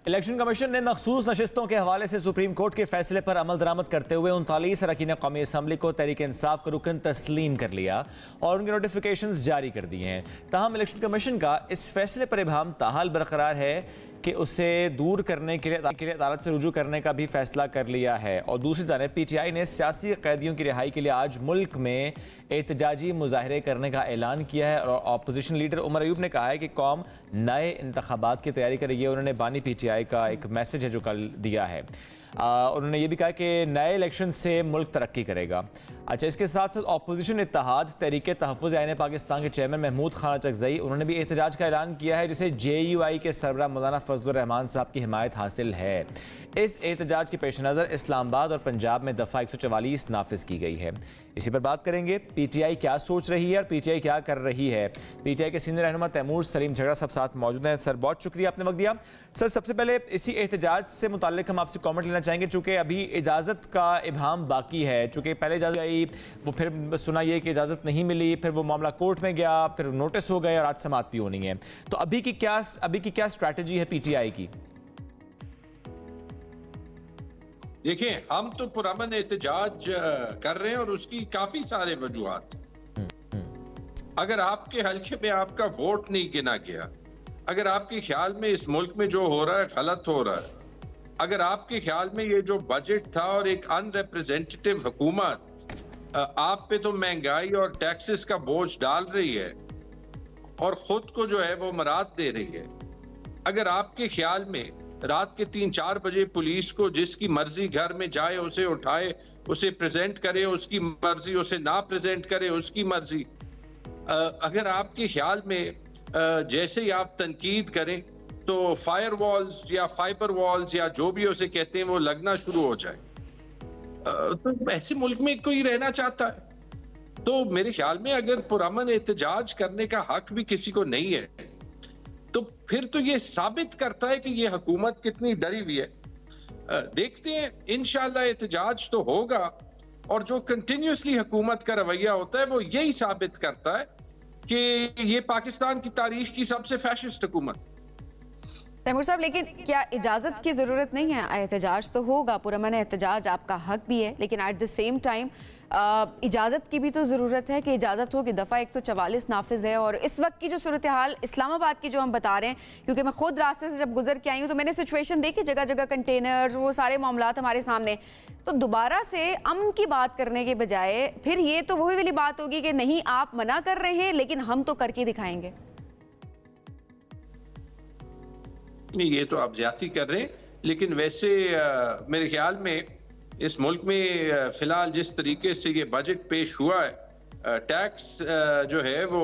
Election commission ने मखसूस नशिस्तों के हवाले से सुप्रीम कोर्ट के फैसले पर अमल दरामद करते हुए 39 अरकान कौमी असम्बली को तहरीक इंसाफ का रुकन तस्लीम कर लिया और उनके नोटिफिकेशंस जारी कर दिए हैं। ताहम इलेक्शन कमीशन का इस फैसले पर इबाम ताहाल बरकरार है कि उसे दूर करने के लिए अदालत से रुजू करने का भी फैसला कर लिया है। और दूसरी जानिब PTI ने सियासी कैदियों की रिहाई के लिए आज मुल्क में एहतजाजी मुजाहरे करने का ऐलान किया है और अपोजिशन लीडर उमर अयूब ने कहा है कि कौम नए इंतखाबात की तैयारी कर रही है। उन्होंने बानी PTI का एक मैसेज है जो कल दिया है। उन्होंने ये भी कहा कि नए इलेक्शन से मुल्क तरक्की करेगा। अच्छा, इसके साथ साथ अपोजिशन इत्तेहाद तहरीक तहफ़्फ़ुज़ आईन पाकिस्तान के चेयरमैन महमूद खान चकज़ई उन्होंने भी एहतजाज का ऐलान किया है, जिसे JUI के सरबराह मौलाना फजलुर रहमान साहब की हिमायत हासिल है। इस एहतजाज के पेश नज़र इस्लामाबाद और पंजाब में दफ़ा 144 नाफिज की गई है। इसी पर बात करेंगे, PTI क्या सोच रही है और PTI क्या कर रही है। PTI के सीनियर रहनुमा तैमूर सलीम झगड़ा सब साथ मौजूद हैं। सर, बहुत शुक्रिया आपने वक्त दिया। सर, सबसे पहले इसी एहतजाज से मुताल्लिक हम आपसे कॉमेंट लेना चाहेंगे, चूँकि अभी इजाज़त का इबाम बाकी है। चूँकि पहले इजाज़त आई, वो फिर सुना ये कि इजाज़त नहीं मिली, फिर वो मामला कोर्ट में गया, फिर नोटिस हो गए और आज समाअत भी होनी है। तो अभी की क्या स्ट्रैटेजी है PTI की? देखिए, हम तो पुरअमन एहतजाज कर रहे हैं और उसकी काफी सारे वजूहात। अगर आपके हल्के में आपका वोट नहीं गिना गया, अगर आपके ख्याल में इस मुल्क में जो हो रहा है गलत हो रहा है, अगर आपके ख्याल में ये जो बजट था और एक अनरिप्रेजेंटेटिव हुकूमत आप पे तो महंगाई और टैक्सेस का बोझ डाल रही है और खुद को जो है वो मराद दे रही है, अगर आपके ख्याल में रात के 3-4 बजे पुलिस को जिसकी मर्जी घर में जाए उसे उठाए, उसे प्रेजेंट करे उसकी मर्जी, उसे ना प्रेजेंट करे उसकी मर्जी, अगर आपके ख्याल में जैसे ही आप तनकीद करें तो फायर वॉल्स या फाइबर वॉल्स या जो भी उसे कहते हैं वो लगना शुरू हो जाए, तो ऐसे मुल्क में कोई रहना चाहता है? तो मेरे ख्याल में अगर पुरअमन एहतजाज करने का हक भी किसी को नहीं है तो फिर तो ये साबित करता है कि ये हुकूमत कितनी डरी हुई है। देखते हैं, इंशाअल्लाह एहतजाज तो होगा और जो कंटिन्यूसली हुकूमत का रवैया होता है वो यही साबित करता है कि ये पाकिस्तान की तारीख की सबसे फैशिस्ट हुकूमत। तैमूर साहब, लेकिन क्या इजाज़त की ज़रूरत नहीं है? एहतजाज तो होगा, पुरअमन एहतजाज आपका हक भी है, लेकिन एट द सेम टाइम इजाज़त की भी तो ज़रूरत है कि इजाज़त हो कि दफ़ा 144 नाफिज है। और इस वक्त की जो सूरत हाल इस्लामाबाद की जो हम बता रहे हैं, क्योंकि मैं खुद रास्ते से जब गुजर के आई हूँ तो मैंने सिचुएशन देखी, जगह जगह कंटेनर्स, वो सारे मामलात हमारे सामने। तो दोबारा से अमन की बात करने के बजाय फिर ये तो वही वाली बात होगी कि नहीं, आप मना कर रहे हैं लेकिन हम तो करके दिखाएंगे। नहीं, ये तो आप ज्यादती कर रहे हैं, लेकिन वैसे मेरे ख्याल में इस मुल्क में फिलहाल जिस तरीके से ये बजट पेश हुआ है, टैक्स जो है वो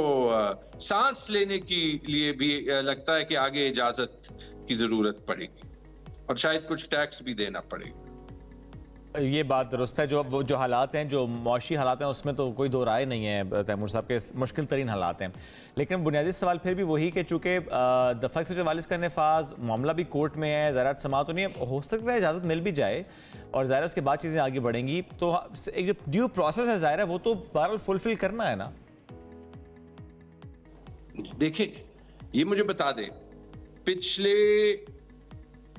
सांस लेने के लिए भी लगता है कि आगे इजाजत की जरूरत पड़ेगी और शायद कुछ टैक्स भी देना पड़ेगा। ये बात दुरुस्त है। जो हालात हैं, जो मौशी हालात हैं, उसमें तो कोई दो राय नहीं है तैमूर साहब के, मुश्किल तरीन हालात हैं। लेकिन बुनियादी सवाल फिर भी वही कि चूँकि दफ़ा 144 का नफाज मामला भी कोर्ट में है, ज़ाहिर समाअत तो नहीं है, हो सकता है इजाज़त मिल भी जाए और ज़ाहिर उसके बाद चीज़ें आगे बढ़ेंगी, तो एक जो ड्यू प्रोसेस है ज़ाहिर वो तो बहरहाल फुलफिल करना है ना। देखिए, ये मुझे बता दें, पिछले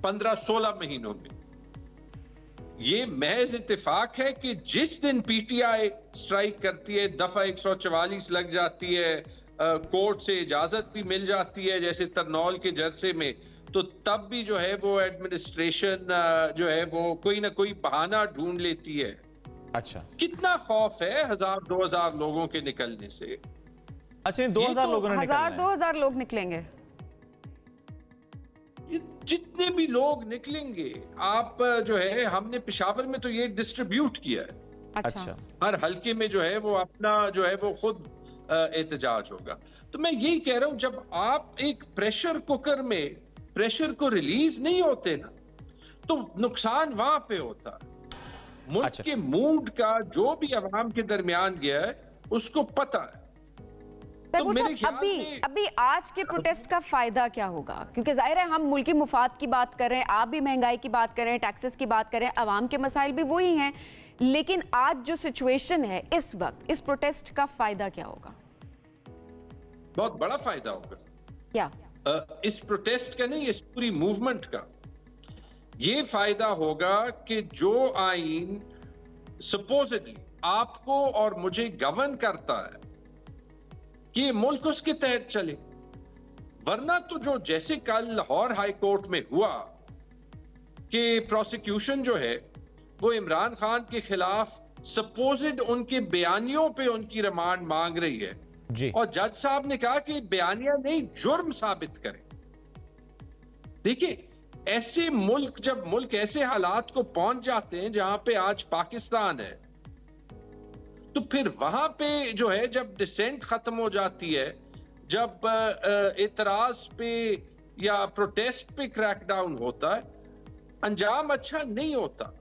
15-16 महीनों में ये महज इत्तेफाक है कि जिस दिन PTI स्ट्राइक करती है, दफा 144 लग जाती है, कोर्ट से इजाजत भी मिल जाती है जैसे तरनौल के जलसे में, तो तब भी जो है वो एडमिनिस्ट्रेशन जो है वो कोई ना कोई बहाना ढूंढ लेती है। अच्छा, कितना खौफ है 1000-2000 लोगों के निकलने से? अच्छा, 2000 लोगों ने निकलना है। 1000-2000 लोग निकलेंगे, जितने भी लोग निकलेंगे, आप जो है हमने पेशावर में तो ये डिस्ट्रीब्यूट किया है। अच्छा, हर हल्के में जो है वो अपना जो है वो खुद एहतजाज होगा। तो मैं यही कह रहा हूं, जब आप एक प्रेशर कुकर में प्रेशर को रिलीज नहीं होते ना, तो नुकसान वहां पे होता है। मुल्क के मूड का जो भी अवाम के दरमियान गया है उसको पता है। तो अभी आज के प्रोटेस्ट का फायदा क्या होगा? क्योंकि जाहिर है हम मुल्की मुफाद की बात कर रहे हैं, आप भी महंगाई की बात कर रहे हैं, टैक्सेस की बात कर रहे हैं, अवाम के मसाइल भी वही हैं, लेकिन आज जो सिचुएशन है इस वक्त, इस प्रोटेस्ट का फायदा क्या होगा? बहुत बड़ा फायदा होगा। क्या? इस प्रोटेस्ट का नहीं, इस पूरी मूवमेंट का। ये फायदा होगा कि जो आइन सपोजिटली आपको और मुझे गवर्न करता है कि मुल्क उसके तहत चले, वरना तो जो जैसे कल लाहौर हाई कोर्ट में हुआ कि प्रोसिक्यूशन जो है वो इमरान खान के खिलाफ सपोजिड उनके बयानियों पे उनकी रिमांड मांग रही है जी। और जज साहब ने कहा कि बयानिया नहीं, जुर्म साबित करें। देखिए, ऐसे मुल्क, जब मुल्क ऐसे हालात को पहुंच जाते हैं जहां पे आज पाकिस्तान है, तो फिर वहां पे जो है जब डिसेंट खत्म हो जाती है, जब इतराज पे या प्रोटेस्ट पे क्रैकडाउन होता है, अंजाम अच्छा नहीं होता।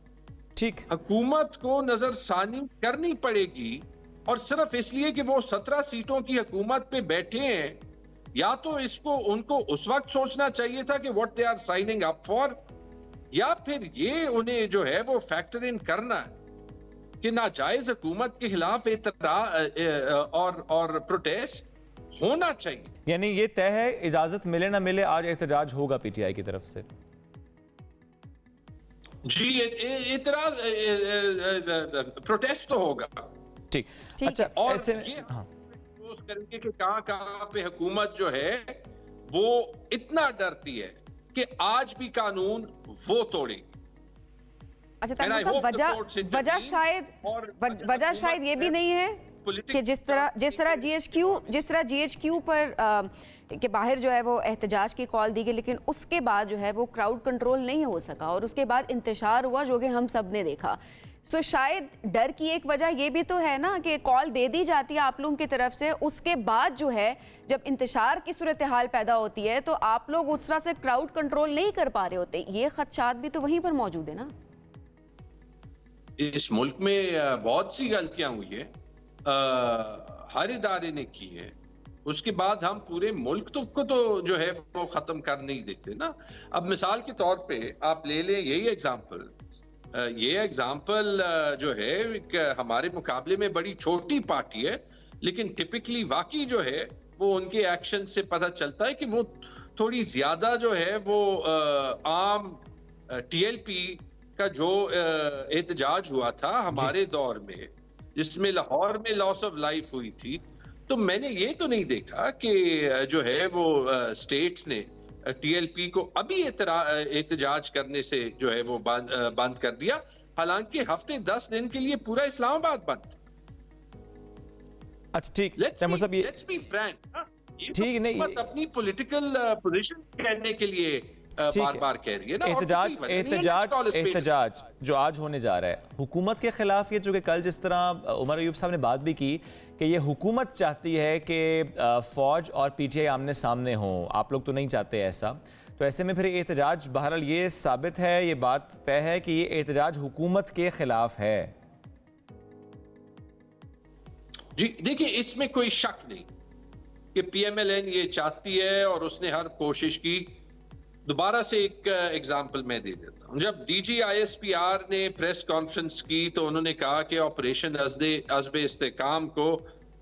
ठीक, हुकूमत को नजरसानी करनी पड़ेगी, और सिर्फ इसलिए कि वो 17 सीटों की हुकूमत पे बैठे हैं, या तो इसको उनको उस वक्त सोचना चाहिए था कि what they are signing up for, या फिर ये उन्हें जो है वो फैक्टर इन करना है कि नाजायज हुकूमत के खिलाफ और प्रोटेस्ट होना चाहिए। यानी ये तय है, इजाजत मिले ना मिले आज एहतजाज होगा पीटीआई की तरफ से। जी, इतराज प्रोटेस्ट तो होगा। ठीक, अच्छा, और ऐसे ये हाँ, करेंगे कि कहां पे हुकूमत जो है वो इतना डरती है कि आज भी कानून वो तोड़ेगी। अच्छा तैमूर साहब, वजह शायद ये भी नहीं है कि जिस तरह जीएचक्यू पर के बाहर जो है वो एहतजाज की कॉल दी गई, लेकिन उसके बाद जो है वो क्राउड कंट्रोल नहीं हो सका और उसके बाद इंतशार हुआ जो कि हम सब ने देखा। सो शायद डर की एक वजह ये भी तो है ना कि कॉल दे दी जाती है आप लोगों की तरफ से, उसके बाद जो है जब इंतशार की सूरत हाल पैदा होती है तो आप लोग उस तरह से क्राउड कंट्रोल नहीं कर पा रहे होते। ये खदशात भी तो वहीं पर मौजूद है ना। इस मुल्क में बहुत सी गलतियां हुई है, हर इदारे ने की है, उसके बाद हम पूरे मुल्क को तो जो है वो खत्म कर नहीं देते ना। अब मिसाल के तौर पे आप ले लें यही एग्जाम्पल, ये एग्जाम्पल जो है हमारे मुकाबले में बड़ी छोटी पार्टी है, लेकिन टिपिकली वाकई जो है वो उनके एक्शन से पता चलता है कि वो थोड़ी ज्यादा जो है वो आम टीएलपी का जो एहतजाज हुआ था हमारे दौर में, जिसमें लाहौर में लॉस ऑफ लाइफ हुई थी, तो मैंने ये तो नहीं देखा कि जो है वो स्टेट ने टीएलपी को अभी एहतजाज करने से जो है वो बंद कर दिया, हालांकि हफ्ते 10 दिन के लिए पूरा इस्लामाबाद बंद। अच्छा ठीक, लेट्स बी फ्रैंक, ठीक नहीं, अपनी पॉलिटिकल पोजीशन कहने के लिए बार-बार कह रही है ना। एहतजाज जो आज होने जा रहा है हुकूमत के खिलाफ, ये जो कि कल जिस तरह उमर अयूब साहब ने बात भी की कि ये हुकूमत चाहती है कि फौज और पीटीआई आमने सामने हो, आप लोग तो नहीं चाहते ऐसा, तो ऐसे में फिर एहतजाज बहरहाल ये साबित है, ये बात तय है कि ये एहतजाज हुकूमत के खिलाफ है। जी देखिए, इसमें कोई शक नहीं कि पीएमएलएन ये चाहती है और उसने हर कोशिश की। दोबारा से एक एग्जाम्पल मैं दे देता हूं, जब डीजी आईएसपीआर ने प्रेस कॉन्फ्रेंस की तो उन्होंने कहा कि ऑपरेशन अज़्ब इस्तेकाम को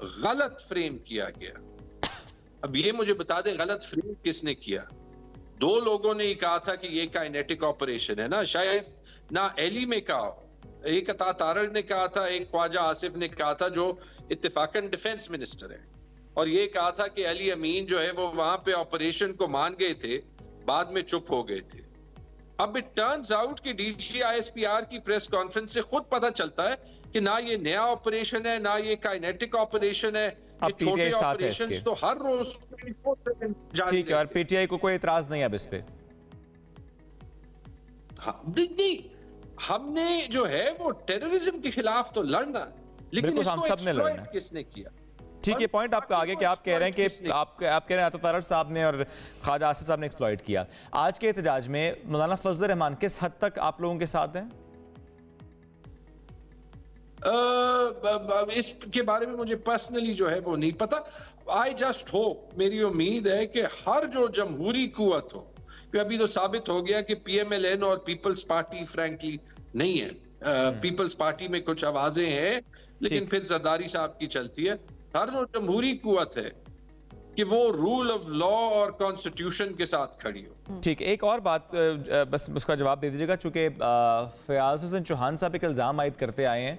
गलत फ्रेम किया गया। अब ये मुझे बता दें गलत फ्रेम किसने किया? 2 लोगों ने ही कहा था कि ये काइनेटिक ऑपरेशन है ना, शायद ना एली में कहा, एक अता तारड़ ने कहा था, एक ख्वाजा आसिफ ने कहा था जो इत्तेफाकन डिफेंस मिनिस्टर है, और ये कहा था कि अली अमीन जो है वो वहां पे ऑपरेशन को मान गए थे, बाद में चुप हो गए थे। अब इट टर्न्स आउट कि डीजी आईएसपीआर की प्रेस कॉन्फ्रेंस से खुद पता चलता है कि ना ये नया ऑपरेशन है, ना ये काइनेटिक ऑपरेशन है, ये छोटे ऑपरेशंस तो हर रोज ठीक है, और पीटीआई को कोई इतराज नहीं है अब इस पे। नहीं, हमने जो है वो टेररिज्म के खिलाफ तो लड़ना, लेकिन इसको एक्सप्लॉइट किसने किया? ठीक है, पॉइंट आपका आगे कि आप कह रहे हैं कि आप कह रहे हैं अता तारड़ साहब ने और ख्वाजा आसिफ साहब ने एक्सप्लॉइट किया। आज के एहतजाज में मौलाना फजल रहमान किस हद तक आप लोगों के साथ हैं? इसके बारे में मुझे पर्सनली जो है वो नहीं पता। आई जस्ट होप, मेरी उम्मीद है कि हर जो जमहूरी कुव्वत हो, अभी तो साबित हो गया कि पीएमएलएन और पीपल्स पार्टी फ्रैंकली नहीं है, पीपल्स पार्टी में कुछ आवाजें हैं लेकिन फिर जरदारी साहब की चलती है। हर जो जमहूरी कुव्वत है कि वो रूल ऑफ लॉ और कॉन्स्टिट्यूशन के साथ खड़ी हो। ठीक, एक और बात बस उसका जवाब दे दीजिएगा, चूंकि फयाज हुसैन चौहान साहब एक इल्ज़ाम आयद करते आए हैं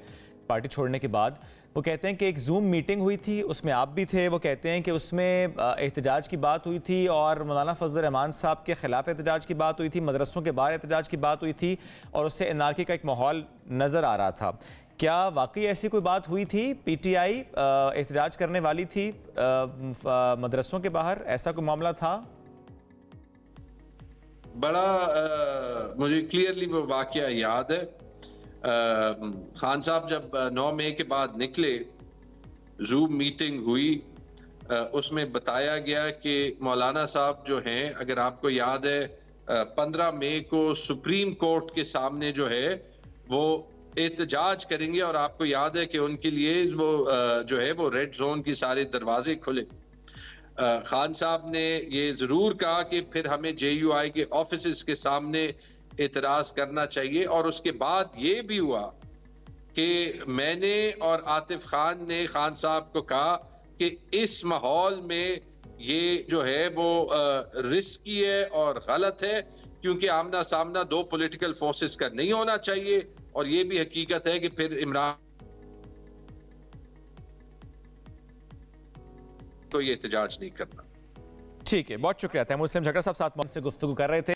पार्टी छोड़ने के बाद। वो कहते हैं कि एक जूम मीटिंग हुई थी, उसमें आप भी थे। वो कहते हैं कि उसमें एहतजाज की बात हुई थी और मौलाना फजल रहमान साहब के खिलाफ एहतजाज की बात हुई थी, मदरसों के बाहर एहतजाज की बात हुई थी और उससे एनार्की का एक माहौल नज़र आ रहा था। क्या वाकई ऐसी कोई बात हुई थी? पीटीआई एहतजाज करने वाली थी मदरसों के बाहर, ऐसा कोई मामला था? बड़ा मुझे क्लियरली वो वाकया याद है। खान साहब जब 9 मई के बाद निकले, जूम मीटिंग हुई, उसमें बताया गया कि मौलाना साहब जो हैं, अगर आपको याद है 15 मई को सुप्रीम कोर्ट के सामने जो है वो एहतजाज करेंगे और आपको याद है कि उनके लिए वो जो है वो रेड जोन की सारे दरवाजे खुले। खान साहब ने ये जरूर कहा कि फिर हमें JUI के ऑफिस के सामने एतराज करना चाहिए, और उसके बाद ये भी हुआ कि मैंने और आतिफ खान ने खान साहब को कहा कि इस माहौल में ये जो है वो रिस्की है और गलत है, क्योंकि आमना सामना दो पॉलिटिकल फोर्सेस का नहीं होना चाहिए, और ये भी हकीकत है कि फिर इमरान को ये एहतजाज नहीं करना। ठीक है, बहुत शुक्रिया। तैमूर इस्लाम झक्कर साहब साथ में हमसे गुफ्तगू कर रहे थे।